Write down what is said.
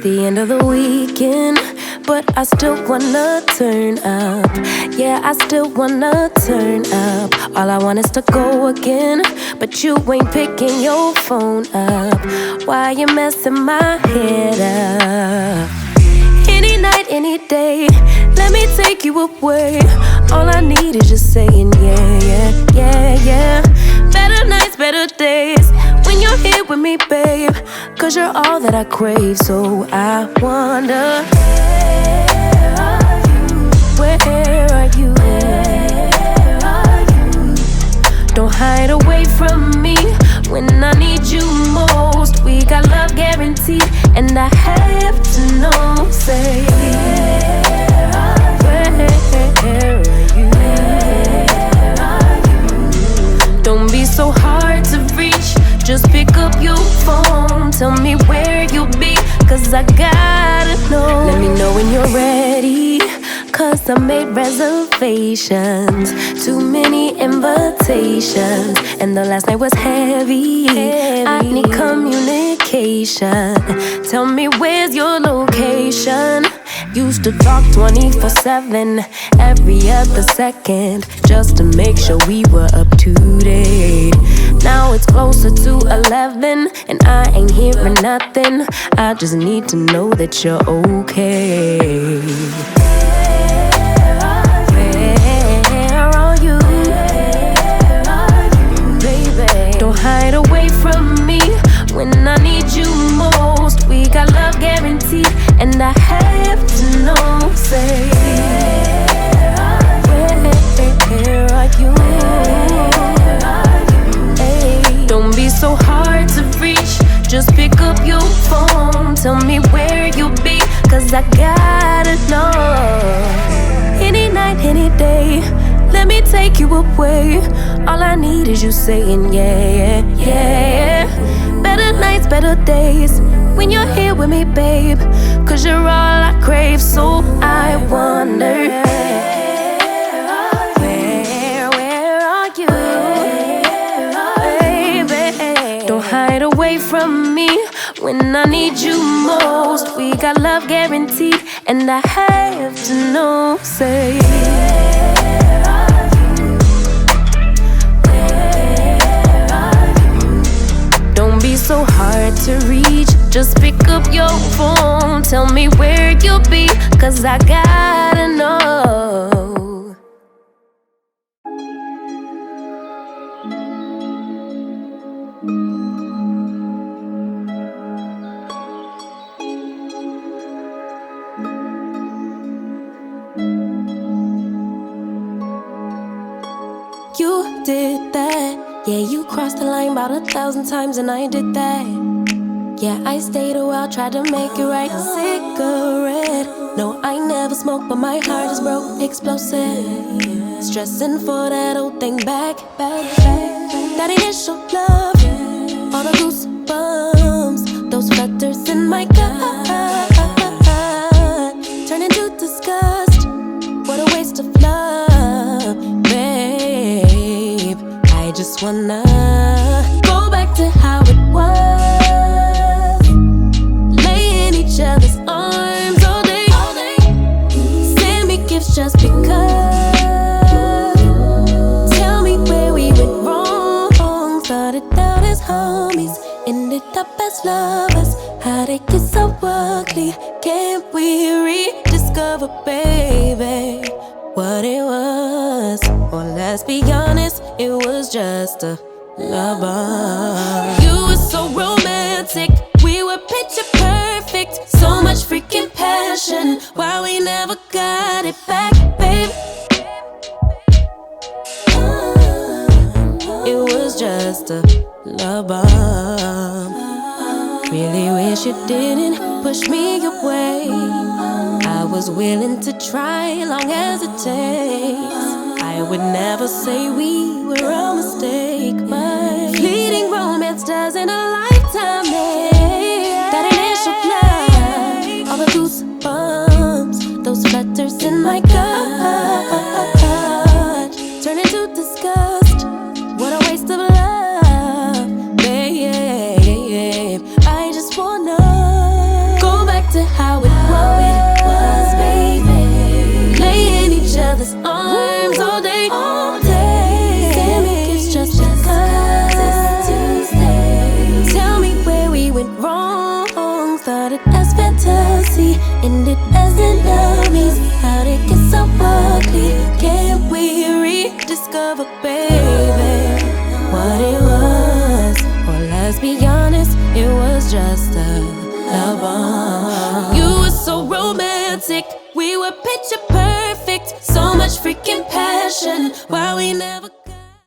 the end of the weekend, but I still wanna turn up. Yeah, I still wanna turn up. All I want is to go again, but you ain't picking your phone up. Why you messing my head up? Any night, any day, let me take you away. All I need is just saying yeah, yeah, yeah, yeah. Better nights, better days, when you're here with me, babe. Cause you're all that I crave, so I wonder, where are you? Where are you? Don't hide away from me when I need you most. We got love guaranteed, and I have to know, say, where are you? Don't be so hard to reach, just pick up your phone. Tell me where you'll be, cause I gotta know. Let me know when you're ready, cause I made reservations. Too many invitations, and the last night was heavy. I need communication. Tell me where's your location. Used to talk 24/7, every other second, just to make sure we were up to date. Now it's closer to 11, and I ain't hearing nothing. I just need to know that you're okay. Where are you? Baby, don't hide away from me when I need you most. We got love guaranteed, and I have to know, say, where are you? Hey, don't be so hard to reach, just pick up your phone. Tell me where you'll be, cause I gotta know. Any night, any day, let me take you away. All I need is you saying yeah, yeah, yeah. Better nights, better days, when you're here with me, babe. Cause you're all I crave, so I wonder, where are you? Baby, don't hide away from me when I need you most. We got love guaranteed, and I have to know, say, don't be so hard to reach, just pick up your phone. Tell me where you'll be, cause I gotta know. You did that, yeah, you crossed the line about 1,000 times, and I did that. Yeah, I stayed a while, tried to make it right. Cigarette, no, I never smoked, but my heart is broke, explosive. Stressing for that old thing back. That initial love, all the goosebumps, those flutters in my gut, turn into disgust. What a waste of love, babe. I just wanna go back to how it was, lay in each other's arms all day. Send me gifts just because. Tell me where we went wrong. Started out as homies, ended up as lovers. How'd it get so ugly? Can't we rediscover, baby, what it was? Or let's be honest, it was just a love bomb. You were so romantic, we were picture perfect. So much freaking passion, why we never got it back, babe? It was just a love bomb. Really wish you didn't push me away. I was willing to try, long as it takes. I would never say we were a mistake, but fleeting romance doesn't a lifetime make. That initial play, all the goosebumps, those flutters in my gut, turn into disgust. What a waste of love, babe. I just wanna go back to just a love bomb. You were so romantic, we were picture perfect. So much freaking passion, why we never